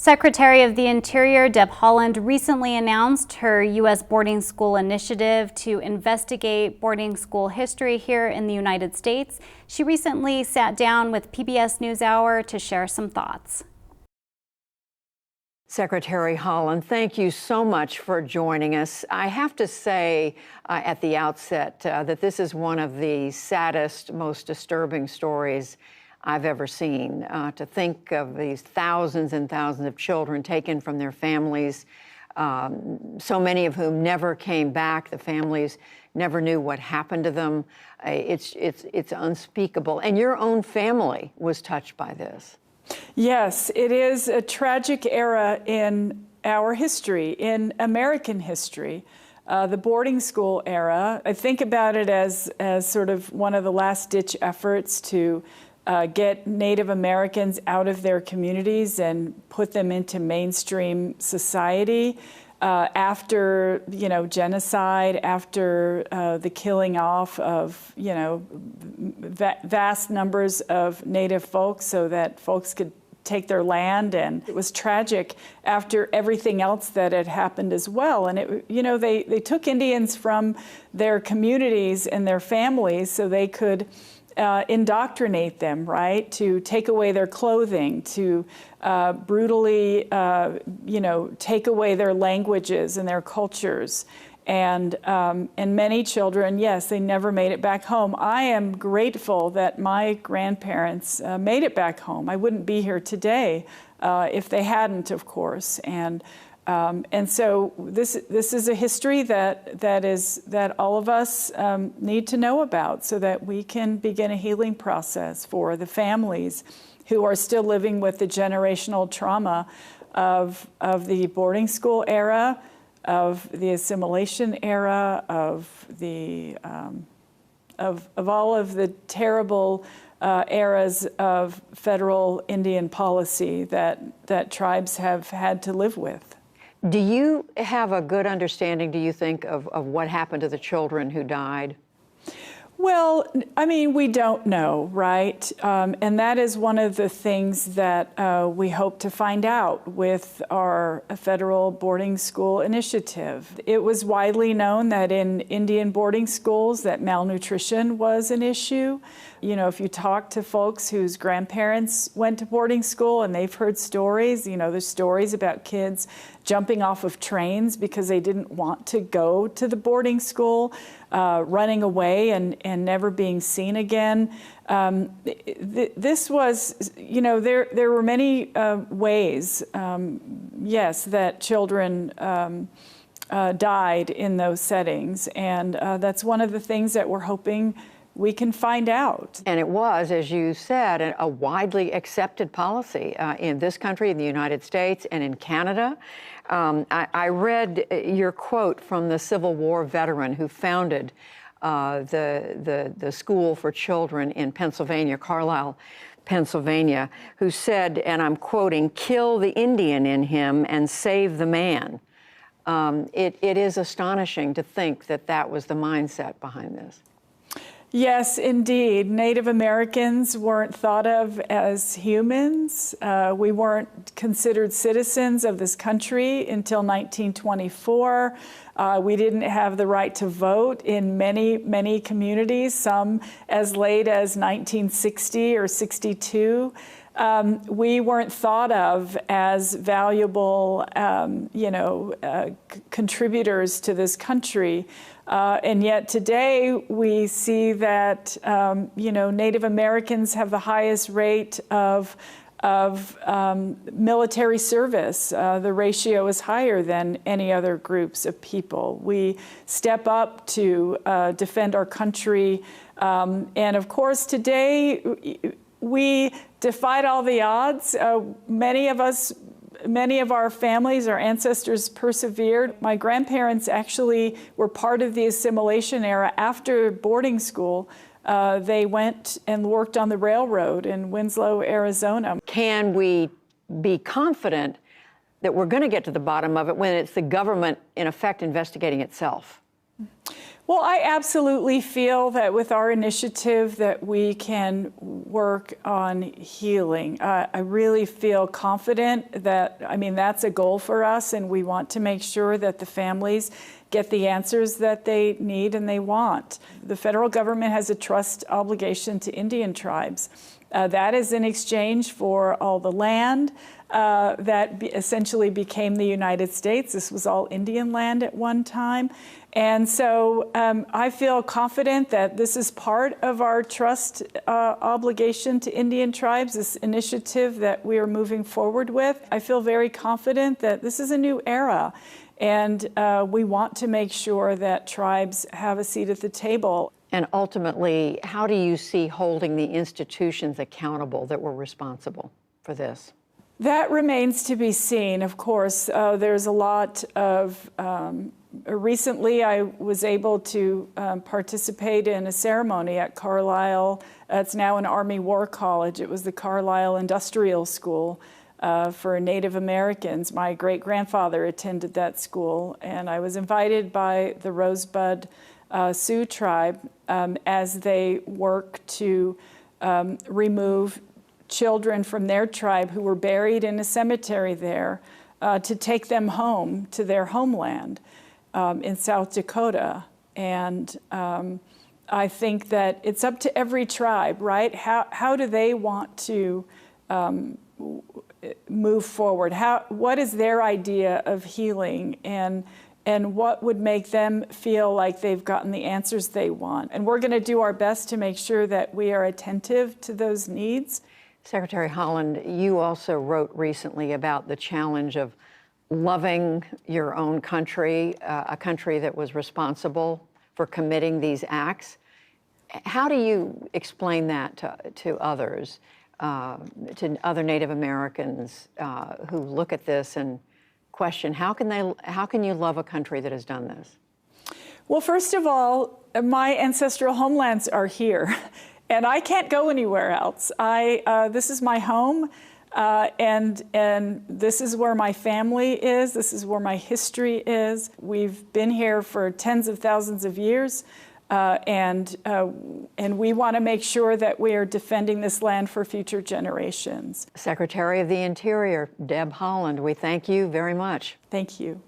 Secretary of the Interior Deb Haaland recently announced her U.S. boarding school initiative to investigate boarding school history here in the United States. She recently sat down with PBS NewsHour to share some thoughts. Secretary Haaland, thank you so much for joining us. I have to say at the outset that this is one of the saddest, most disturbing stories I've ever seen. To think of these thousands and thousands of children taken from their families, so many of whom never came back. The families never knew what happened to them. It's unspeakable. And your own family was touched by this. Yes, it is a tragic era in our history, in American history. The boarding school era. I think about it as sort of one of the last-ditch efforts to get Native Americans out of their communities and put them into mainstream society after, genocide, after the killing off of, vast numbers of Native folks so that folks could take their land. And it was tragic after everything else that had happened as well. And they took Indians from their communities and their families so they could indoctrinate them, right? To take away their clothing, to brutally, take away their languages and their cultures. And many children, yes, they never made it back home. I am grateful that my grandparents made it back home. I wouldn't be here today if they hadn't, of course. And so this is a history that all of us need to know about so that we can begin a healing process for the families who are still living with the generational trauma of the boarding school era, of the assimilation era, of all of the terrible eras of federal Indian policy that tribes have had to live with. Do you have a good understanding, do you think, of what happened to the children who died? Well, I mean, we don't know, right? And that is one of the things that we hope to find out with our federal boarding school initiative. It was widely known that in Indian boarding schools that malnutrition was an issue. If you talk to folks whose grandparents went to boarding school and they've heard stories, there's stories about kids jumping off of trains because they didn't want to go to the boarding school, running away and never being seen again. This was, there were many ways, yes, that children died in those settings. And that's one of the things that we're hoping we can find out. And it was, as you said, a widely accepted policy in this country, in the United States, and in Canada. I read your quote from the Civil War veteran who founded the school for children in Pennsylvania, Carlisle, Pennsylvania, who said, and I'm quoting, "Kill the Indian in him and save the man." It is astonishing to think that that was the mindset behind this. Yes, indeed. Native Americans weren't thought of as humans. We weren't considered citizens of this country until 1924. We didn't have the right to vote in many, many communities, some as late as 1960 or 62. We weren't thought of as valuable, contributors to this country. And yet today we see that, Native Americans have the highest rate of military service. The ratio is higher than any other groups of people. We step up to defend our country. And of course, today we defied all the odds. Many of our families, our ancestors persevered. My grandparents actually were part of the assimilation era. After boarding school, they went and worked on the railroad in Winslow, Arizona. Can we be confident that we're going to get to the bottom of it when it's the government, in effect, investigating itself? Well, I absolutely feel that with our initiative that we can work on healing. I really feel confident that, that's a goal for us, and we want to make sure that the families get the answers that they need and they want. The federal government has a trust obligation to Indian tribes. That is in exchange for all the land that essentially became the United States. This was all Indian land at one time. And so I feel confident that this is part of our trust obligation to Indian tribes, this initiative that we are moving forward with. I feel very confident that this is a new era, and we want to make sure that tribes have a seat at the table. And ultimately, how do you see holding the institutions accountable that were responsible for this? That remains to be seen. Of course, there's a lot of recently, I was able to participate in a ceremony at Carlisle. It's now an Army War College. It was the Carlisle Industrial School for Native Americans. My great-grandfather attended that school, and I was invited by the Rosebud Sioux tribe as they work to remove children from their tribe who were buried in a cemetery there to take them home to their homeland. In South Dakota. And I think that it's up to every tribe, right? How do they want to move forward? What is their idea of healing, and what would make them feel like they've gotten the answers they want? And we're going to do our best to make sure that we are attentive to those needs. Secretary Haaland, you also wrote recently about the challenge of loving your own country, a country that was responsible for committing these acts. How do you explain that to others, to other Native Americans who look at this and question, how can you love a country that has done this? Well, first of all, my ancestral homelands are here, and I can't go anywhere else. This is my home. And this is where my family is. This is where my history is. We've been here for tens of thousands of years, and we want to make sure that we are defending this land for future generations. Secretary of the Interior, Deb Haaland, we thank you very much. Thank you.